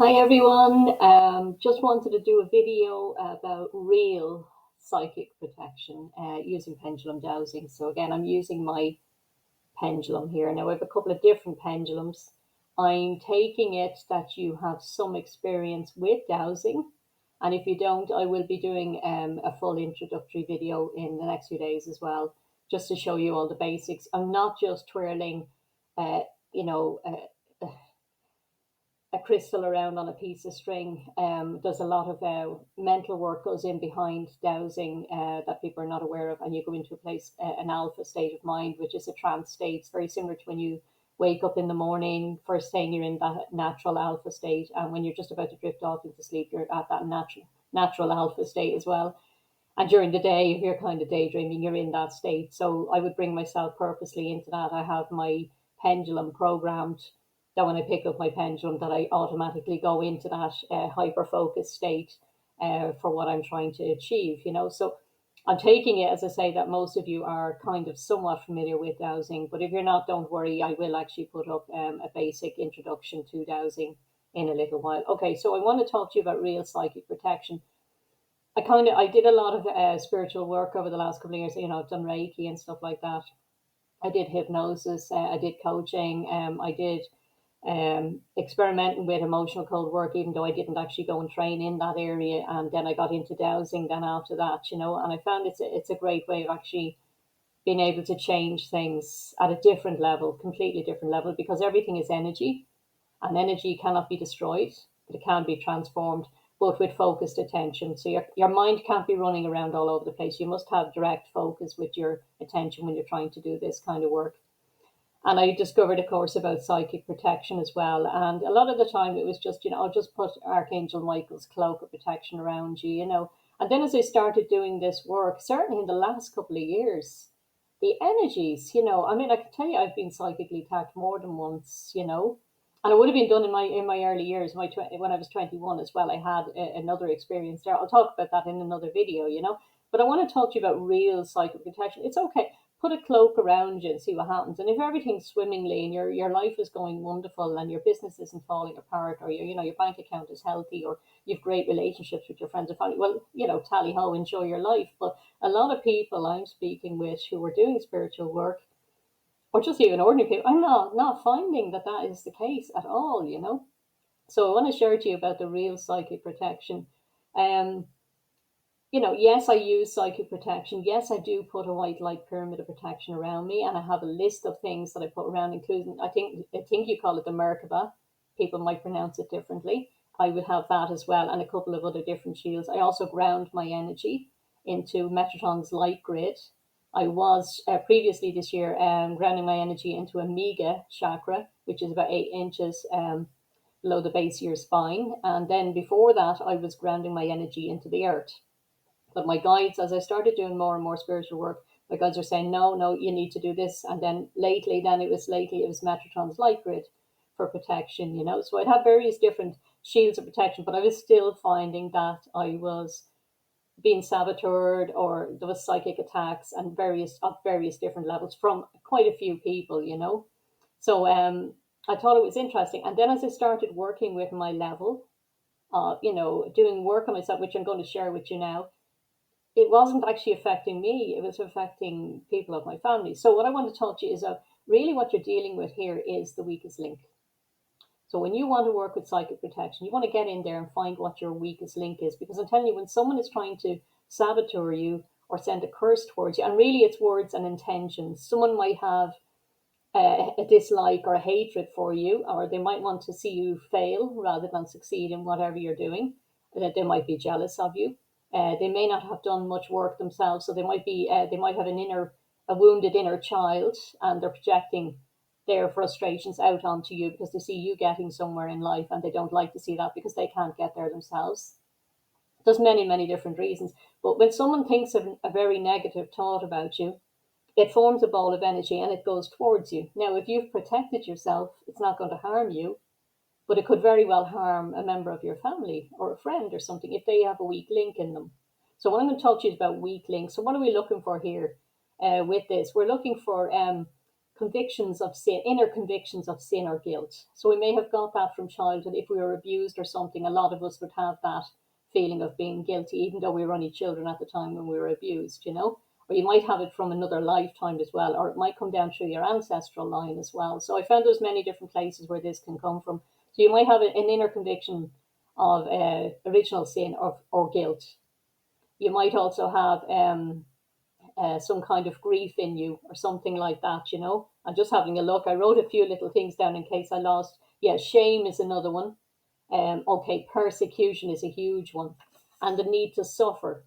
Hi everyone. Just wanted to do a video about real psychic protection using pendulum dowsing. So again, I'm using my pendulum here. Now I have a couple of different pendulums. I'm taking it that you have some experience with dowsing. And if you don't, I will be doing a full introductory video in the next few days as well, just to show you all the basics. I'm not just twirling, uh, you know, a crystal around on a piece of string. There's a lot of mental work goes in behind dowsing that people are not aware of, and you go into a place, an alpha state of mind, which is a trance state. It's very similar to when you wake up in the morning. First thing, you're in that natural alpha state, and when you're just about to drift off into sleep, you're at that natural alpha state as well. And during the day, if you're kind of daydreaming, you're in that state. So I would bring myself purposely into that. I have my pendulum programmed that when I pick up my pendulum, that I automatically go into that hyper focused state for what I'm trying to achieve. So I'm taking it, as I say, that most of you are kind of somewhat familiar with dowsing. But if you're not, don't worry. I will actually put up a basic introduction to dowsing in a little while. Okay, so I want to talk to you about real psychic protection. I did a lot of spiritual work over the last couple of years. I've done Reiki and stuff like that. I did hypnosis. I did coaching. I did experimenting with emotional code work, even though I didn't actually go and train in that area. And then I got into dowsing. Then after that, and I found it's a great way of actually being able to change things at a different level, completely different level, because everything is energy, and energy cannot be destroyed, but it can be transformed, but with focused attention. So your mind can't be running around all over the place. You must have direct focus with your attention when you're trying to do this kind of work. And I discovered a course about psychic protection as well. And a lot of the time it was just, I'll just put Archangel Michael's cloak of protection around you. And then as I started doing this work, certainly in the last couple of years, the energies, I mean, I can tell you I've been psychically attacked more than once. And it would have been done in my early years, when I was 21 as well. I had another experience there. I'll talk about that in another video. But I want to talk to you about real psychic protection. It's okay, put a cloak around you and see what happens. And if everything's swimmingly and your life is going wonderful and your business isn't falling apart, or your bank account is healthy, or you've great relationships with your friends and family, well, tally ho, enjoy your life. But a lot of people I'm speaking with who are doing spiritual work, or just even ordinary people, I'm not finding that is the case at all. So I want to share to you about the real psychic protection. Um, yes, I use psychic protection. Yes, I do put a white light pyramid of protection around me, and I have a list of things that I put around, including I think you call it the Merkaba. People might pronounce it differently. I would have that as well, and a couple of other different shields. I also ground my energy into Metatron's light grid. I was previously this year grounding my energy into a Mega chakra, which is about 8 inches below the base of your spine. And then before that, I was grounding my energy into the earth. But my guides, as I started doing more and more spiritual work, my guides are saying, no, no, you need to do this. And then lately, it was Metatron's light grid for protection. So I'd have various different shields of protection, but I was still finding that I was being saboteured, or there was psychic attacks and various different levels from quite a few people. So I thought it was interesting. And then as I started working with my level, doing work on myself, which I'm going to share with you now, it wasn't actually affecting me, it was affecting people of my family. So what I want to talk to you is that really what you're dealing with here is the weakest link. So when you want to work with psychic protection, you want to get in there and find what your weakest link is. Because I'm telling you, when someone is trying to saboteur you or send a curse towards you, and really it's words and intentions, someone might have a dislike or a hatred for you, or they might want to see you fail rather than succeed in whatever you're doing. They might be jealous of you. They may not have done much work themselves, so they might have a wounded inner child, and they're projecting their frustrations out onto you because they see you getting somewhere in life, and they don't like to see that because they can't get there themselves. There's many different reasons, but when someone thinks of a very negative thought about you, it forms a ball of energy and it goes towards you. Now, if you've protected yourself, it's not going to harm you, but it could very well harm a member of your family or a friend or something if they have a weak link in them. So what I'm going to talk to you about weak links. So what are we looking for here with this? We're looking for convictions of sin, inner convictions of sin or guilt. So we may have got that from childhood. If we were abused or something, a lot of us would have that feeling of being guilty, even though we were only children at the time when we were abused, you know. Or you might have it from another lifetime as well, or it might come down through your ancestral line as well. So I found there's many different places where this can come from. So you might have an inner conviction of original sin or guilt. You might also have some kind of grief in you or something like that, you know. I'm just having a look. I wrote a few little things down in case I lost. Yeah, shame is another one. Okay, persecution is a huge one. And the need to suffer.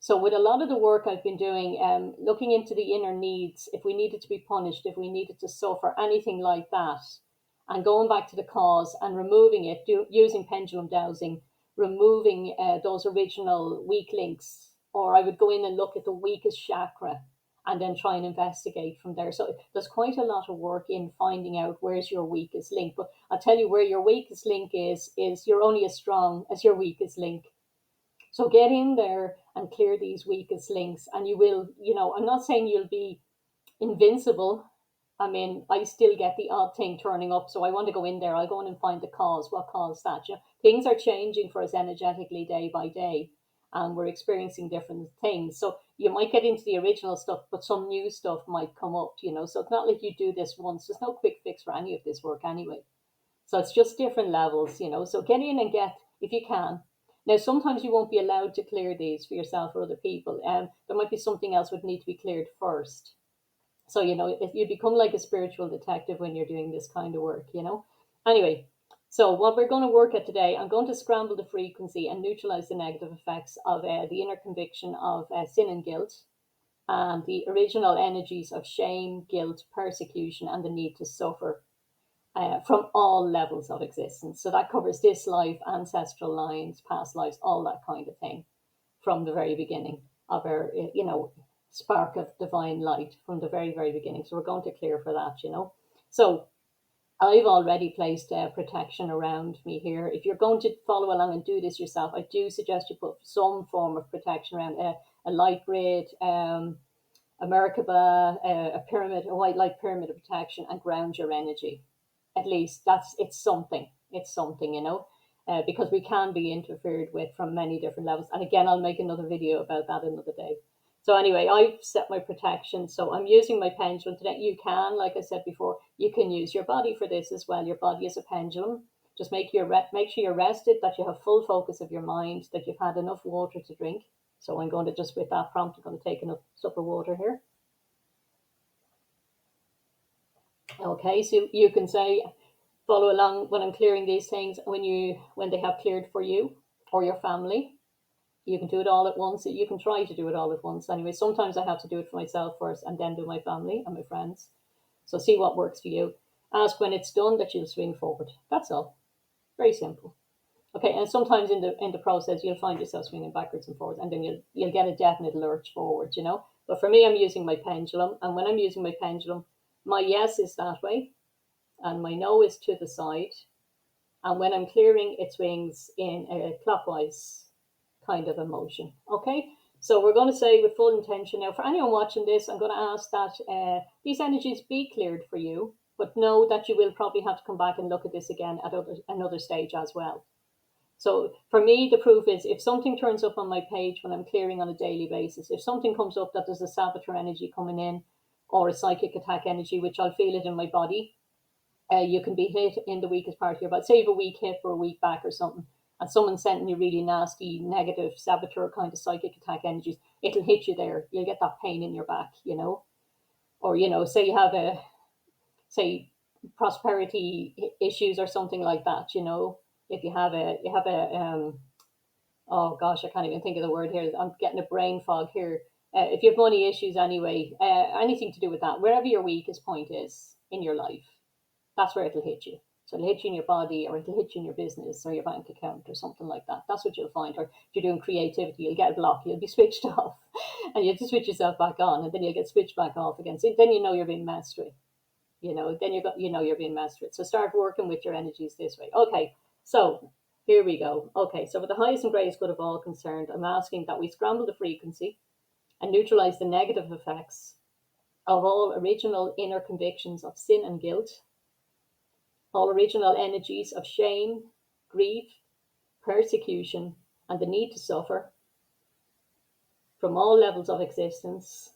So with a lot of the work I've been doing, looking into the inner needs, if we needed to be punished, if we needed to suffer, anything like that, and going back to the cause and removing it, using pendulum dowsing, removing those original weak links, or I would go in and look at the weakest chakra and then try and investigate from there. So there's quite a lot of work in finding out where's your weakest link. But I'll tell you where your weakest link is you're only as strong as your weakest link. So get in there and clear these weakest links, and you will, you know, I'm not saying you'll be invincible. I mean, I still get the odd thing turning up, so I want to go in there. I'll go in and find the cause. What caused that? You know, things are changing for us energetically day by day, and we're experiencing different things. So you might get into the original stuff, but some new stuff might come up. You know, so it's not like you do this once. There's no quick fix for any of this work anyway. So it's just different levels. You know, so get in and get, if you can. Now, sometimes you won't be allowed to clear these for yourself or other people. There might be something else would need to be cleared first. So, you know, you become like a spiritual detective when you're doing this kind of work, you know. Anyway, so what we're going to work at today, I'm going to scramble the frequency and neutralize the negative effects of the inner conviction of sin and guilt, and the original energies of shame, guilt, persecution, and the need to suffer from all levels of existence. So that covers this life, ancestral lines, past lives, all that kind of thing, from the very beginning of our, you know, spark of divine light from the very, very beginning. So we're going to clear for that, you know. So I've already placed protection around me here. If you're going to follow along and do this yourself, I do suggest you put some form of protection around a light grid, a Merkaba, a pyramid, a white light pyramid of protection, and ground your energy. At least it's something. It's something, you know, because we can be interfered with from many different levels. And again, I'll make another video about that another day. So anyway, I've set my protection. So I'm using my pendulum today. You can, like I said before, you can use your body for this as well. Your body is a pendulum. Just make sure you're rested, that you have full focus of your mind, that you've had enough water to drink. So I'm going to just, with that prompt, I'm going to take enough sup of water here. Okay, so you can say, follow along when I'm clearing these things when they have cleared for you or your family. You can do it all at once. You can try to do it all at once. Anyway, sometimes I have to do it for myself first and then do my family and my friends. So see what works for you. Ask when it's done that you'll swing forward. That's all. Very simple. Okay, and sometimes in the process you'll find yourself swinging backwards and forwards, and then you'll get a definite lurch forward, you know. But for me, I'm using my pendulum, and when I'm using my pendulum, my yes is that way, and my no is to the side. And when I'm clearing, it swings in a clockwise kind of a motion. Okay, so we're going to say with full intention now, for anyone watching this, I'm going to ask that these energies be cleared for you, but know that you will probably have to come back and look at this again at another stage as well. So for me, the proof is if something turns up on my page when I'm clearing on a daily basis, if something comes up that there's a saboteur energy coming in or a psychic attack energy, which I'll feel it in my body, you can be hit in the weakest part of your body. Say you have a weak hip or a weak back or something, and someone's sending you really nasty, negative, saboteur kind of psychic attack energies, it'll hit you there. You'll get that pain in your back, you know. Or, you know, say you have prosperity issues or something like that, you know. If you have oh gosh, I can't even think of the word here. I'm getting a brain fog here. If you have money issues anyway, anything to do with that, wherever your weakest point is in your life, that's where it'll hit you. So it'll hit you in your body, or it'll hit you in your business or your bank account or something like that. That's what you'll find. Or if you're doing creativity, you'll get a block, you'll be switched off, and you have to switch yourself back on, and then you'll get switched back off again. So then you know you're being messed with. You know, then you're being messed with. So start working with your energies this way. Okay, so here we go. Okay, so with the highest and greatest good of all concerned, I'm asking that we scramble the frequency and neutralize the negative effects of all original inner convictions of sin and guilt, all original energies of shame, grief, persecution, and the need to suffer from all levels of existence.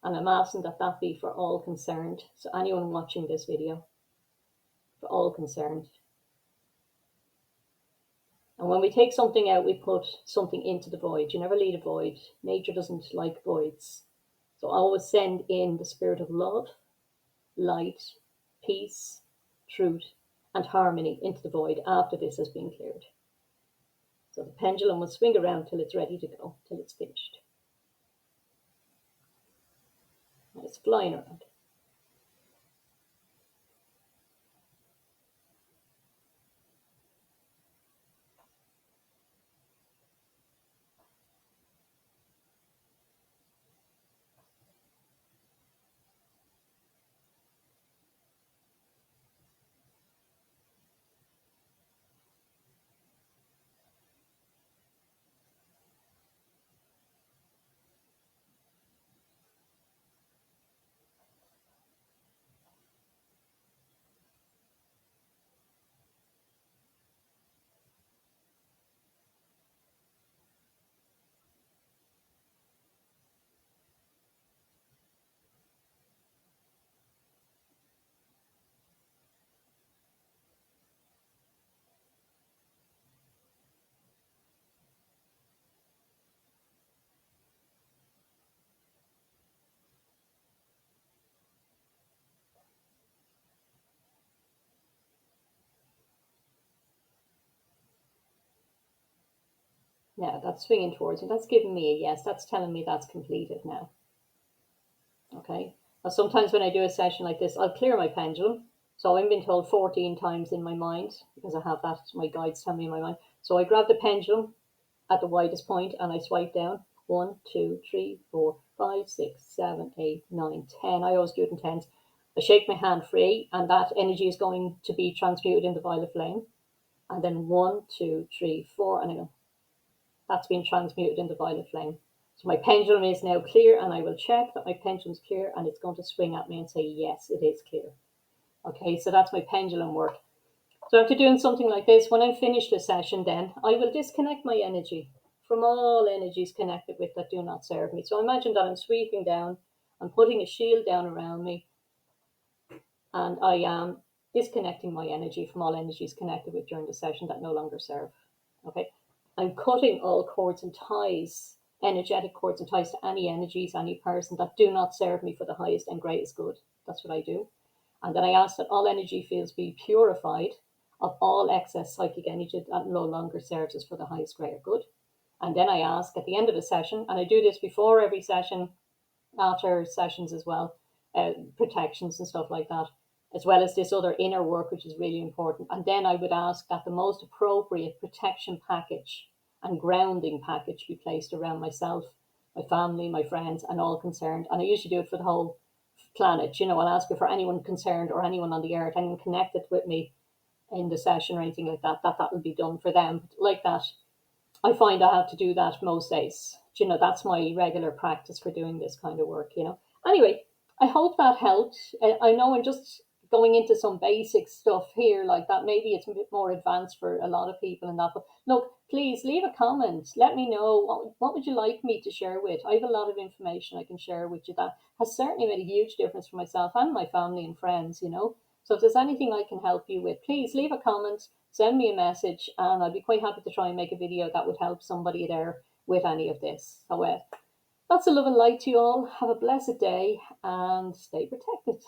And I'm asking that that be for all concerned. So anyone watching this video, for all concerned. And when we take something out, we put something into the void. You never leave a void. Nature doesn't like voids. So always send in the spirit of love, light, peace, truth, and harmony into the void after this has been cleared. So the pendulum will swing around till it's ready to go, till it's finished. And it's flying around. Yeah, that's swinging towards me. That's giving me a yes. That's telling me that's completed now. Okay. Now, sometimes when I do a session like this, I'll clear my pendulum. So I'm being told 14 times in my mind because I have that, my guides tell me in my mind. So I grab the pendulum at the widest point and I swipe down 1, 2, 3, 4, 5, 6, 7, 8, 9, 10. I always do it in tens. I shake my hand free and that energy is going to be transmuted into violet flame. And then 1, 2, 3, 4, and I go, that's been transmuted into violet flame. So my pendulum is now clear and I will check that my pendulum's clear and it's going to swing at me and say, yes, it is clear. Okay, so that's my pendulum work. So after doing something like this, when I'm finished the session then, I will disconnect my energy from all energies connected with that do not serve me. So imagine that I'm sweeping down, I'm putting a shield down around me, and I am disconnecting my energy from all energies connected with during the session that no longer serve. Okay, I'm cutting all cords and ties, energetic cords and ties to any energies, any person that do not serve me for the highest and greatest good. That's what I do. And then I ask that all energy fields be purified of all excess psychic energy that no longer serves us for the highest greater good. And then I ask at the end of the session, and I do this before every session, after sessions as well, protections and stuff like that, as well as this other inner work, which is really important. And then I would ask that the most appropriate protection package and grounding package be placed around myself, my family, my friends, and all concerned. And I usually do it for the whole planet. You know, I'll ask it for anyone concerned or anyone on the earth, anyone connected with me in the session or anything like that, that will be done for them. Like that, I find I have to do that most days. You know, that's my regular practice for doing this kind of work, you know. Anyway, I hope that helped. I know I'm just going into some basic stuff here like that. Maybe it's a bit more advanced for a lot of people and that. But look, please leave a comment. Let me know what would you like me to share with. I have a lot of information I can share with you that has certainly made a huge difference for myself and my family and friends, you know. So if there's anything I can help you with, please leave a comment, send me a message, and I'd be quite happy to try and make a video that would help somebody there with any of this. So lots of love and light to you all. Have a blessed day and stay protected.